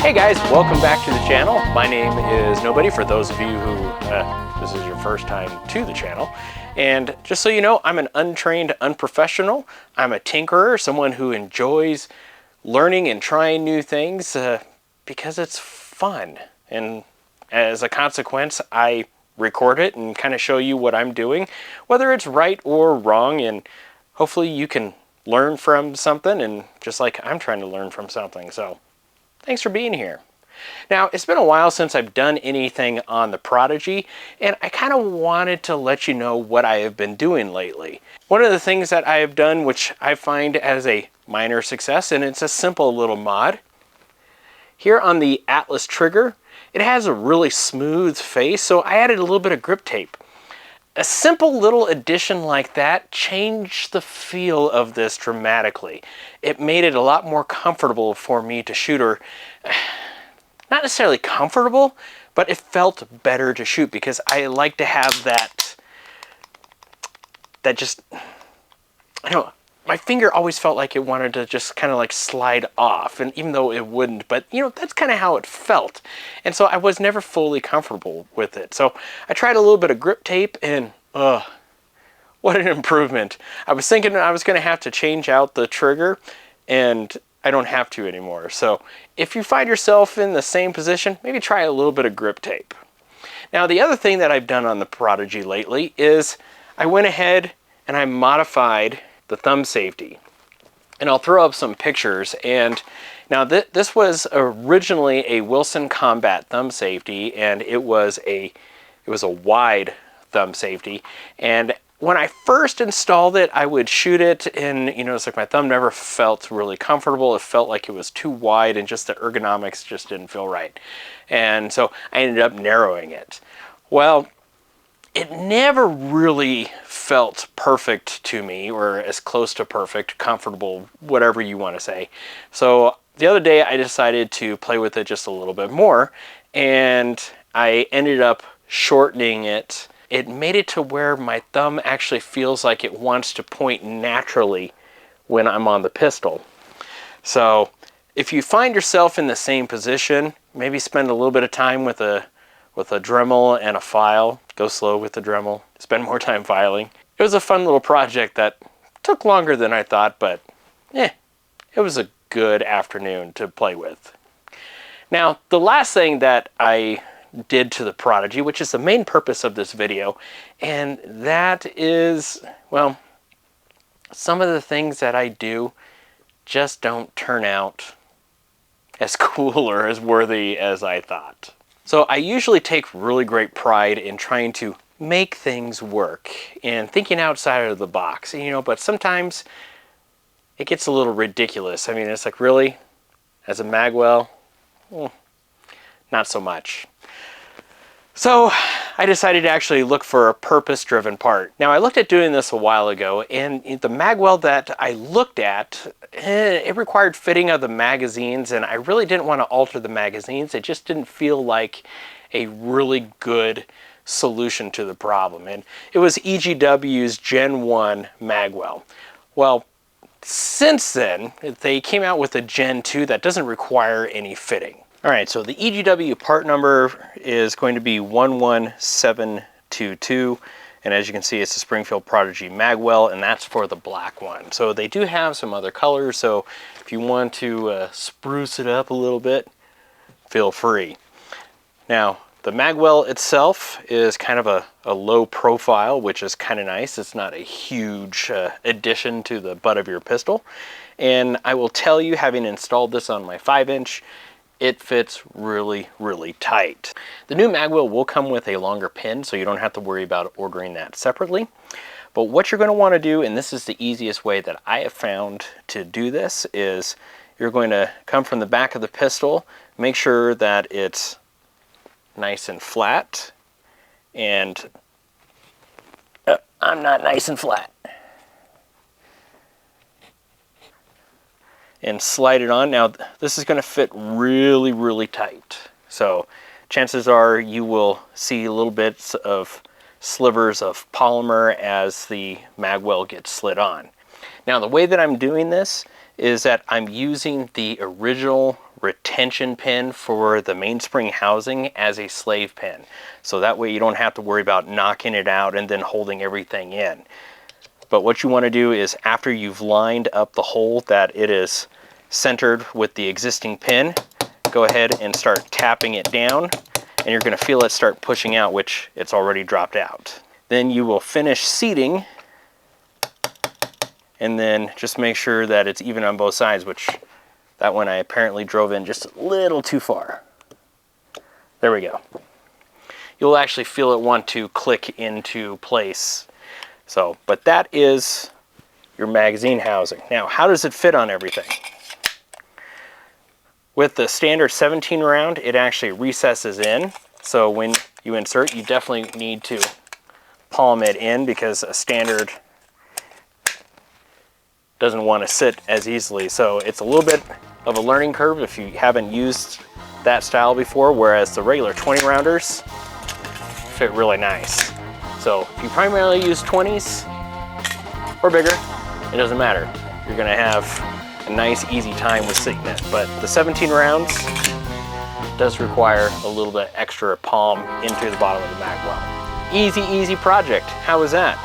Hey guys, welcome back to the channel. My name is Nobody, for those of you who this is your first time to the channel. And just so you know, I'm an untrained unprofessional. I'm a tinkerer, someone who enjoys learning and trying new things because it's fun. And as a consequence, I record it and kind of show you what I'm doing, whether it's right or wrong, and hopefully you can learn from something, and just like I'm trying to learn from something. So thanks for being here. Now, it's been a while since I've done anything on the Prodigy, and I kind of wanted to let you know what I have been doing lately. One of the things that I have done, which I find as a minor success, and it's a simple little mod. Here on the Atlas trigger, it has a really smooth face, so I added a little bit of grip tape. A simple little addition like that changed the feel of this dramatically. It made it a lot more comfortable for me to shoot, or not necessarily comfortable, but it felt better to shoot because I like to have that just, I don't know, my finger always felt like it wanted to just kind of like slide off, and even though it wouldn't, but you know, that's kind of how it felt. And so I was never fully comfortable with it. So I tried a little bit of grip tape, and what an improvement. I was thinking I was going to have to change out the trigger, and I don't have to anymore. So if you find yourself in the same position, maybe try a little bit of grip tape. Now, the other thing that I've done on the Prodigy lately is I went ahead and I modified the thumb safety. And I'll throw up some pictures. And now this was originally a Wilson Combat thumb safety, and it was a wide thumb safety. And when I first installed it, I would shoot it, and you know, it's like my thumb never felt really comfortable. It felt like it was too wide, and just the ergonomics just didn't feel right. And so I ended up narrowing it. Well, it never really felt perfect to me, or as close to perfect, comfortable, whatever you want to say. So the other day I decided to play with it just a little bit more, and I ended up shortening it. It made it to where my thumb actually feels like it wants to point naturally when I'm on the pistol. So if you find yourself in the same position, maybe spend a little bit of time with a Dremel and a file. Go slow with the Dremel. Spend more time filing. It was a fun little project that took longer than I thought, but it was a good afternoon to play with. Now, the last thing that I did to the Prodigy, which is the main purpose of this video, and that is, well, some of the things that I do just don't turn out as cool or as worthy as I thought. So I usually take really great pride in trying to make things work and thinking outside of the box, you know, but sometimes it gets a little ridiculous. I mean, it's like, really? As a Magwell? Not so much. So I decided to actually look for a purpose-driven part. Now, I looked at doing this a while ago, and the Magwell that I looked at, it required fitting of the magazines, and I really didn't want to alter the magazines. It just didn't feel like a really good solution to the problem. And it was EGW's Gen 1 Magwell. Well, since then, they came out with a Gen 2 that doesn't require any fitting. All right, so the EGW part number is going to be 11722, and as you can see, it's the Springfield Prodigy Magwell, and that's for the black one. So they do have some other colors, so if you want to spruce it up a little bit, feel free. Now, the Magwell itself is kind of a low profile, which is kind of nice. It's not a huge addition to the butt of your pistol, and I will tell you, having installed this on my 5-inch, it fits really, really tight. The new Magwell will come with a longer pin, so you don't have to worry about ordering that separately. But what you're going to want to do, and this is the easiest way that I have found to do this, is you're going to come from the back of the pistol, make sure that it's nice and flat, and I'm not nice and flat. And slide it on. Now, this is going to fit really, really tight. So chances are you will see little bits of slivers of polymer as the Magwell gets slid on. Now, the way that I'm doing this is that I'm using the original retention pin for the mainspring housing as a slave pin. So that way you don't have to worry about knocking it out and then holding everything in. But what you want to do is, after you've lined up the hole that it is centered with the existing pin, go ahead and start tapping it down, and you're going to feel it start pushing out, which it's already dropped out. Then you will finish seating, and then just make sure that it's even on both sides, which that one I apparently drove in just a little too far. There we go. You'll actually feel it want to click into place. So, but that is your magazine housing. Now, how does it fit on everything? With the standard 17 round, it actually recesses in. So when you insert, you definitely need to palm it in, because a standard doesn't want to sit as easily. So it's a little bit of a learning curve if you haven't used that style before, whereas the regular 20 rounders fit really nice. So if you primarily use 20s or bigger, it doesn't matter. You're gonna have a nice easy time with sitting it. But the 17 rounds does require a little bit extra palm into the bottom of the Magwell. Easy project. How was that?